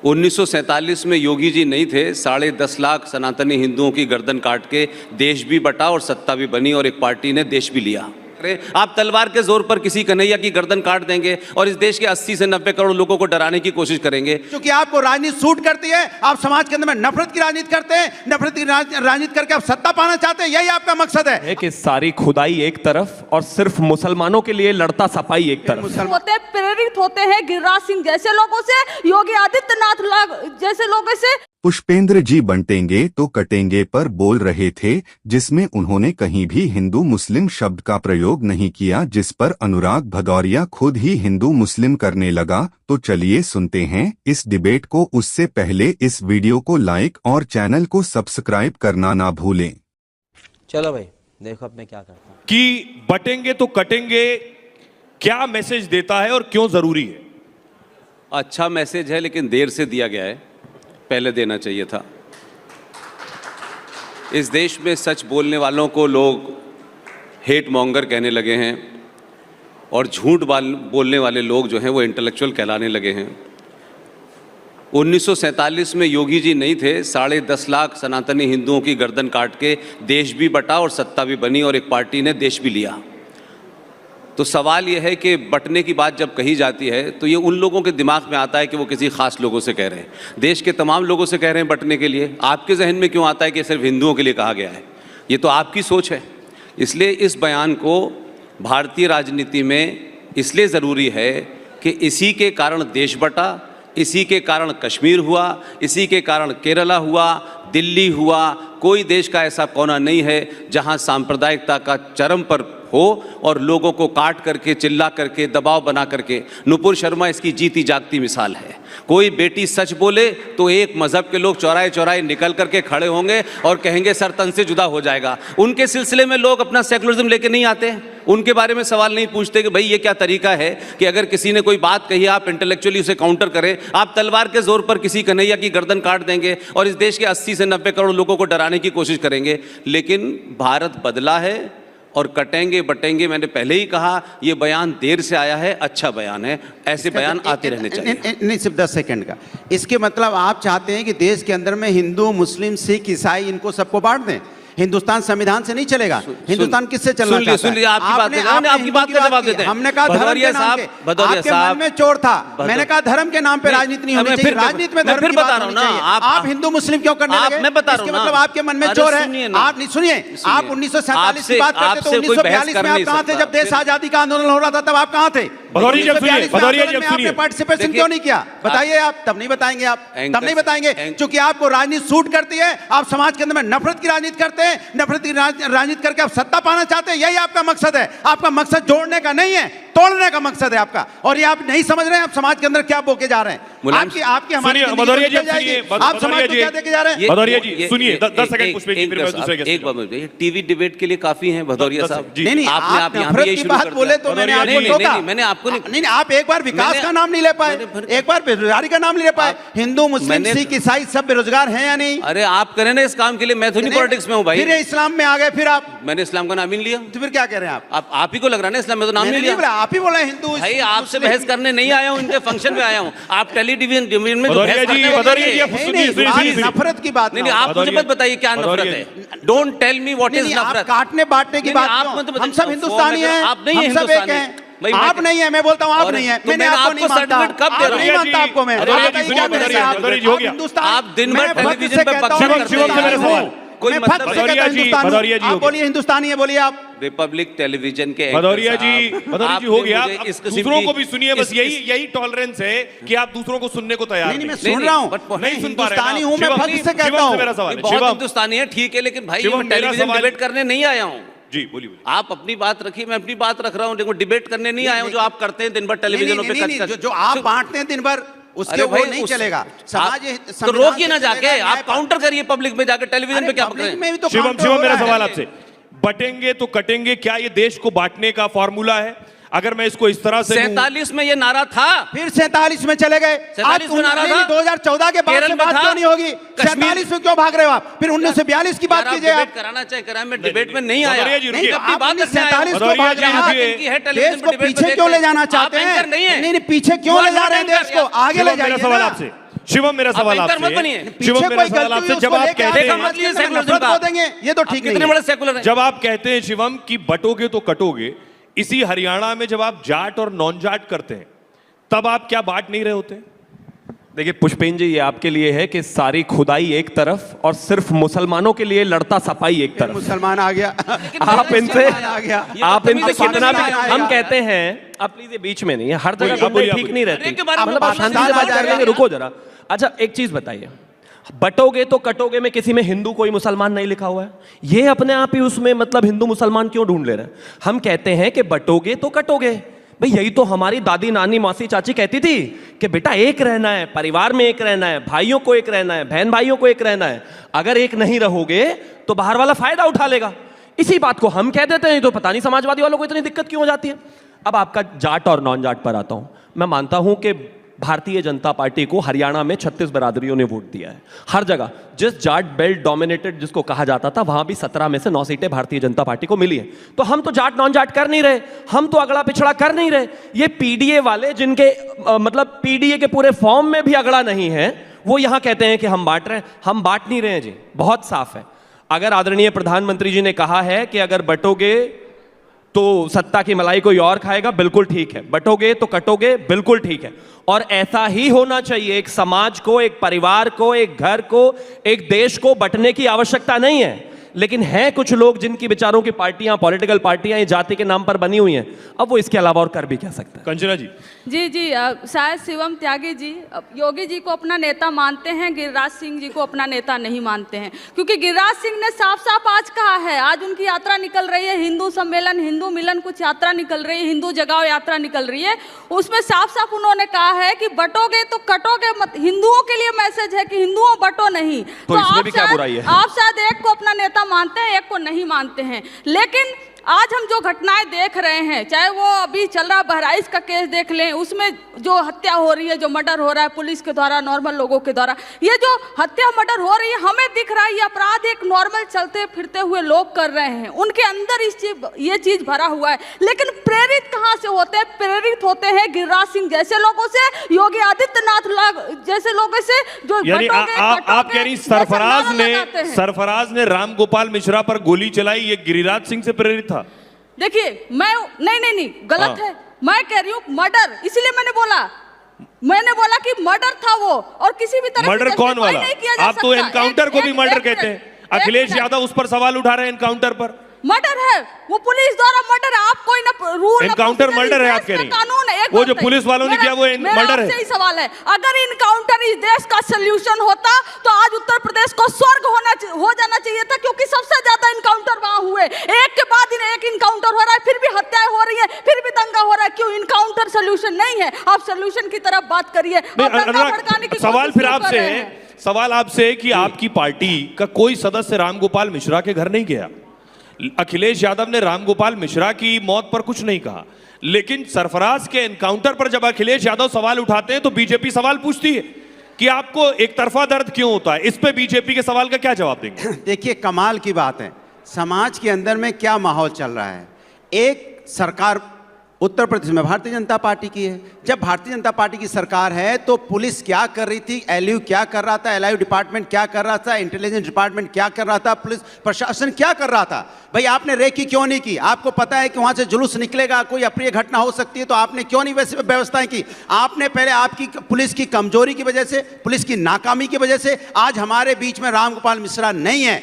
1947 में योगी जी नहीं थे, 10.5 लाख सनातनी हिंदुओं की गर्दन काट के देश भी बटा और सत्ता भी बनी और एक पार्टी ने देश भी लिया। आप तलवार के जोर पर किसी कन्हैया की गर्दन काट देंगे और इस देश के 80 से 90 करोड़ लोगों को डराने की कोशिश करेंगे। क्योंकि आपको राजनीति सूट करती है, आप समाज के अंदर में नफरत की राजनीति करते हैं, नफरत की राजनीति करके आप सत्ता पाना चाहते हैं, यही आपका मकसद है कि सारी खुदाई एक तरफ और सिर्फ मुसलमानों के लिए लड़ता सपाई एक तरफ। प्रेरित होते हैं गिरिराज सिंह जैसे लोगों से, योगी आदित्यनाथ जैसे लोगों से। पुष्पेंद्र जी बंटेंगे तो कटेंगे पर बोल रहे थे, जिसमें उन्होंने कहीं भी हिंदू मुस्लिम शब्द का प्रयोग नहीं किया, जिस पर अनुराग भदौरिया खुद ही हिंदू मुस्लिम करने लगा। तो चलिए सुनते हैं इस डिबेट को। उससे पहले इस वीडियो को लाइक और चैनल को सब्सक्राइब करना ना भूलें। चलो भाई देखो अब मैं क्या करता हूं। कि बटेंगे तो कटेंगे क्या मैसेज देता है और क्यों जरूरी है? अच्छा मैसेज है, लेकिन देर से दिया गया है, पहले देना चाहिए था। इस देश में सच बोलने वालों को लोग हेट मॉन्गर कहने लगे हैं और झूठ बोलने वाले लोग जो हैं वो इंटेलेक्चुअल कहलाने लगे हैं। 1947 में योगी जी नहीं थे, 10.5 लाख सनातनी हिंदुओं की गर्दन काट के देश भी बटा और सत्ता भी बनी और एक पार्टी ने देश भी लिया। तो सवाल ये है कि बटने की बात जब कही जाती है तो ये उन लोगों के दिमाग में आता है कि वो किसी खास लोगों से कह रहे हैं, देश के तमाम लोगों से कह रहे हैं बटने के लिए। आपके जहन में क्यों आता है कि सिर्फ हिंदुओं के लिए कहा गया है? ये तो आपकी सोच है। इसलिए इस बयान को भारतीय राजनीति में इसलिए ज़रूरी है कि इसी के कारण देश बटा, इसी के कारण कश्मीर हुआ, इसी के कारण केरला हुआ, दिल्ली हुआ। कोई देश का ऐसा कोना नहीं है जहां सांप्रदायिकता का चरम पर हो और लोगों को काट करके, चिल्ला करके, दबाव बना करके। नुपुर शर्मा इसकी जीती जागती मिसाल है। कोई बेटी सच बोले तो एक मजहब के लोग चौराहे चौराहे निकल करके खड़े होंगे और कहेंगे सर तन से जुदा हो जाएगा। उनके सिलसिले में लोग अपना सेकुलरिज्म लेके नहीं आते, उनके बारे में सवाल नहीं पूछते कि भाई ये क्या तरीका है कि अगर किसी ने कोई बात कही आप इंटेलेक्चुअली उसे काउंटर करें। आप तलवार के जोर पर किसी कन्हैया की गर्दन काट देंगे और इस देश के 80 से 90 करोड़ लोगों को डराने की कोशिश करेंगे। लेकिन भारत बदला है और कटेंगे बटेंगे, मैंने पहले ही कहा, ये बयान देर से आया है, अच्छा बयान है, ऐसे बयान आते रहने चाहिए। नहीं सिर्फ 10 सेकंड का। इसके मतलब आप चाहते हैं कि देश के अंदर में हिंदू मुस्लिम सिख ईसाई इनको सबको बांट दें? हिंदुस्तान संविधान से नहीं चलेगा। हिंदुस्तान किससे चलना चाहता है? सुन लीजिए, आपकी बात का जवाब देते हैं। हमने कहा धर्म के नाम पे, आपके मन में चोर था, मैंने कहा धर्म के नाम पे राजनीति नहीं होनी चाहिए। राजनीति में धर्म की बात होनी चाहिए। आप हिंदू मुस्लिम क्यों करने लगे? मैं बता रहा हूं, मतलब आपके मन में चोर है। आप नहीं सुनिए, आप 1947 की बात करते तो 1942 में आप कहां थे? जब देश आजादी का आंदोलन हो रहा था तब आप कहां थे? भदौरिया जी आपने पार्टिसिपेशन क्यों नहीं किया? बताइए आप। तब नहीं बताएंगे आप, तब नहीं बताएंगे क्योंकि आपको राजनीति सूट करती है। आप समाज के अंदर में नफरत की राजनीति करते हैं, नफरत की राजनीति करके आप सत्ता पाना चाहते हैं, यही आपका मकसद है। आपका मकसद जोड़ने का नहीं है, तोड़ने का मकसद है आपका। और ये आप नहीं समझ रहे हैं आप समाज के अंदर क्या बोके जा रहे हैं। आपकी हमारी भदौरिया जी आप समाज को क्या देके जा रहे हैं? भदौरिया जी सुनिए, 10 सेकंड पुष्पेंद्र जी, फिर मैं दूसरे के एक बात टीवी डिबेट के लिए काफी हैं भदौरिया साहब। नहीं, आप नफरत की बात बोले तो मैंने आपको टोका। मैंने आपको नहीं, आप एक बार विकास का नाम नहीं ले पाए, एक बार बेरोजगारी का नाम नहीं ले पाए। हिंदू मुस्लिम सिख ईसाई सब बेरोजगार हैं या नहीं? अरे आप करें ना इस काम के लिए, मैं तो नहीं पॉलिटिक्स में हूँ भाई। फिर इस्लाम में आ गए, फिर आप। मैंने इस्लाम का नाम ही नहीं लिया, तो फिर क्या कह रहे हैं आप ही को लग रहा है ना इस्लाम में तो नाम नहीं लिया। आप ही बोला हिंदू। भाई आपसे बहस करने नहीं आया हूँ, इनके फंक्शन में आया हूँ। आप टेलीविजन में नफरत की बात नहीं, आप मुझे मत बताइए क्या नफरत है। Don't tell me what is नफरत। काटने बांटने की बात, हम सब हिंदुस्तानी हैं, आप नहीं हम सब एक हैं। आप नहीं है, मैं बोलता हूँ आप नहीं है। मैंने आपको सर्टिफिकेट कब दे रहा हूँ? नहीं मानता आपको मैं। आप दिन भर टेलीविजन पे बकवास कोई मतलब भदौरिया जी, आप बोलिए हिंदुस्तानी है, बोलिए आप। रिपब्लिक टेलीविजन के भदौरिया जी हो गया। दूसरों को भी सुनिए, बस यही टॉलरेंस है कि आप दूसरों को सुनने को तैयार नहीं। मैं सुन रहा हूँ, नहीं सुन पा रहे। हिंदुस्तानी हूँ मैं, फर्क से कहता हूँ। मेरा सवाल बहुत हिंदुस्तानी है, ठीक है, लेकिन भाई मैं टेलीविजन डिबेट करने नहीं आया हूँ। जी बोलिए। आप अपनी बात रखिए, मैं अपनी बात रख रहा हूँ। देखो डिबेट करने नहीं आया हूँ जो आप करते हैं दिन भर टेलीविजनों पे। जो आप बांटते हैं दिन भर, उसके वो नहीं चलेगा। समाज तो रोकिए ना जाके, आप काउंटर करिए पब्लिक में जाके, टेलीविजन पे क्या पकड़ रहे हैं? शिवम मेरा सवाल आपसे, बटेंगे तो कटेंगे, क्या ये देश को बांटने का फॉर्मूला है? अगर मैं इसको इस तरह से 47 में ये नारा था, फिर 47 में चले गए। 47 में नारा था, 2014 के बाद से बात क्यों नहीं होगी? 47 में क्यों भाग रहे हो आप? फिर 1942 की बात कीजिए। आप कराना चाहिए कराएं, मैं डिबेट में नहीं आया। नहीं, आपने 47 को भाग रहे हैं, देश को पीछे क्यों ले जाना चाहते हैं? नहीं, पीछे क्यों ले जा रहे हैं देश को? आगे ले जाइए। सवाल आपसे शिवम मेरा सवाल एंकर मत आपसे बनिए। शिवम मेरा सवाल आपसे जब आप कहते हैं नफरत को देंगे, ये तो ठीक नहीं कितने है। बड़े सेकुलर हैं। जब आप कहते हैं शिवम कि बटोगे तो कटोगे, इसी हरियाणा में जब आप जाट और नॉन जाट करते हैं तब आप क्या बांट नहीं रहे होते? देखिए पुष्पेंद्र जी, ये आपके लिए है कि सारी खुदाई एक तरफ और सिर्फ मुसलमानों के लिए लड़ता सफाई एक तरफ। मुसलमान आ गया, आप इनसे आ गया। आप इनसे कितना भी आएगा। हम कहते हैं, आप प्लीज ये बीच में नहीं है, हर जगह आप बोलना बोलिए, ठीक नहीं अरे रहती, के बारे में मतलब बात शांति मत से बात करो। कर लेंगे, रुको जरा। अच्छा एक चीज बताइए, बटोगे तो कटोगे में किसी में हिंदू कोई मुसलमान नहीं लिखा हुआ है, ये अपने आप ही उसमें मतलब हिंदू मुसलमान क्यों ढूंढ ले रहे हैं? हम कहते हैं कि बटोगे तो कटोगे, भाई यही तो हमारी दादी नानी मौसी चाची कहती थी कि बेटा एक रहना है, परिवार में एक रहना है, भाइयों को एक रहना है, बहन भाइयों को एक रहना है, अगर एक नहीं रहोगे तो बाहर वाला फायदा उठा लेगा। इसी बात को हम कह देते हैं, तो पता नहीं समाजवादी वालों को इतनी दिक्कत क्यों हो जाती है। अब आपका जाट और नॉन जाट पर आता हूं, मैं मानता हूं कि भारतीय जनता पार्टी को हरियाणा में 36 बरादरियों ने वोट दिया है, हर जगह जिस जाट बेल्ट डोमिनेटेड जिसको कहा जाता था वहां भी 17 में से 9 सीटें भारतीय जनता पार्टी को मिली हैं। तो हम तो जाट नॉन जाट कर नहीं रहे, हम तो अगड़ा पिछड़ा कर नहीं रहे। ये पीडीए वाले जिनके मतलब पीडीए के पूरे फॉर्म में भी अगड़ा नहीं है, वो यहां कहते हैं कि हम बांट रहे हैं। हम बांट नहीं रहे हैं जी, बहुत साफ है। अगर आदरणीय प्रधानमंत्री जी ने कहा है कि अगर बटोगे तो सत्ता की मलाई कोई और खाएगा, बिल्कुल ठीक है, बटोगे तो कटोगे, बिल्कुल ठीक है, और ऐसा ही होना चाहिए। एक समाज को, एक परिवार को, एक घर को, एक देश को बंटने की आवश्यकता नहीं है, लेकिन हैं कुछ लोग जिनकी विचारों की पार्टियां, पॉलिटिकल पार्टियां ये जाति के नाम पर बनी हुई हैं। अब वो इसके अलावा और कर भी क्या सकते हैं? कंचना जी, जी शायद शिवम त्यागी जी योगी जी को अपना नेता मानते हैं, गिरिराज सिंह जी को अपना नेता नहीं मानते हैं, क्योंकि गिरिराज सिंह ने साफ साफ आज कहा है, आज उनकी यात्रा निकल रही है, हिंदू सम्मेलन, हिंदू मिलन कुछ यात्रा निकल रही है, हिंदू जगाओ यात्रा निकल रही है, उसमें साफ साफ उन्होंने कहा है कि बटोगे तो कटोगे मत। हिंदुओं के लिए मैसेज है कि हिंदुओं बटो नहीं। तो इसमें भी क्या बुराई है? आप शायद एक को अपना नेता मानते हैं, एक को नहीं मानते हैं, लेकिन आज हम जो घटनाएं देख रहे हैं, चाहे वो अभी चल रहा बहराइच का केस देख लें, उसमें जो हत्या हो रही है, जो मर्डर हो रहा है पुलिस के द्वारा, नॉर्मल लोगों के द्वारा, ये जो हत्या मर्डर हो रही है, हमें दिख रहा है ये अपराध एक नॉर्मल चलते फिरते हुए लोग कर रहे हैं, उनके अंदर ये चीज भरा हुआ है। लेकिन प्रेरित कहां से होते हैं? प्रेरित होते हैं गिरिराज सिंह जैसे लोगों से, योगी आदित्यनाथ जैसे लोगों से, जो यानी आप कह रही सरफराज ने राम गोपाल मिश्रा पर गोली चलाई, ये गिरिराज सिंह से प्रेरित था? देखिए मैं नहीं गलत है, मैं कह रही हूँ मर्डर, इसलिए मैंने बोला कि मर्डर था वो, और किसी भी तरह मर्डर कौन वाला? आप तो एनकाउंटर को भी मर्डर कहते हैं। अखिलेश यादव उस पर सवाल उठा रहे हैं, एनकाउंटर पर। मर्डर है वो, पुलिस द्वारा मर्डर है। आप कोई ना रूल एनकाउंटर मर्डर है आप कह रही हैं? कानून है, वो जो पुलिस वालों ने किया वो मर्डर है। सही सवाल है, अगर इनकाउंटर इस देश का सॉल्यूशन होता तो आज उत्तर प्रदेश को स्वर्ग हो जाना चाहिए था, क्योंकि सबसे ज्यादा इनकाउंटर वहां हुए, एक के बाद एक इनकाउंटर हो रहा है, फिर भी हत्याएं हो रही है, फिर भी दंगा हो रहा है। क्यों इनकाउंटर सॉल्यूशन नहीं है? आप सॉल्यूशन की तरफ बात करिए। सवाल फिर आपसे है, सवाल आपसे है कि आपकी पार्टी का कोई सदस्य रामगोपाल मिश्रा के घर नहीं गया। अखिलेश यादव ने रामगोपाल मिश्रा की मौत पर कुछ नहीं कहा, लेकिन सरफराज के एनकाउंटर पर जब अखिलेश यादव सवाल उठाते हैं तो बीजेपी सवाल पूछती है कि आपको एक तरफा दर्द क्यों होता है। इस पे बीजेपी के सवाल का क्या जवाब देंगे? देखिए कमाल की बात है, समाज के अंदर में क्या माहौल चल रहा है। एक सरकार उत्तर प्रदेश में भारतीय जनता पार्टी की है, जब भारतीय जनता पार्टी की सरकार है तो पुलिस क्या कर रही थी, एलयू क्या कर रहा था, एलआईयू डिपार्टमेंट क्या कर रहा था, इंटेलिजेंस डिपार्टमेंट क्या कर रहा था, पुलिस प्रशासन क्या कर रहा था। भाई आपने रेकी क्यों नहीं की? आपको पता है कि वहां से जुलूस निकलेगा, कोई अप्रिय घटना हो सकती है, तो आपने क्यों नहीं वैसे व्यवस्थाएं की? आपने पहले आपकी पुलिस की कमजोरी की वजह से, पुलिस की नाकामी की वजह से आज हमारे बीच में रामगोपाल मिश्रा नहीं है।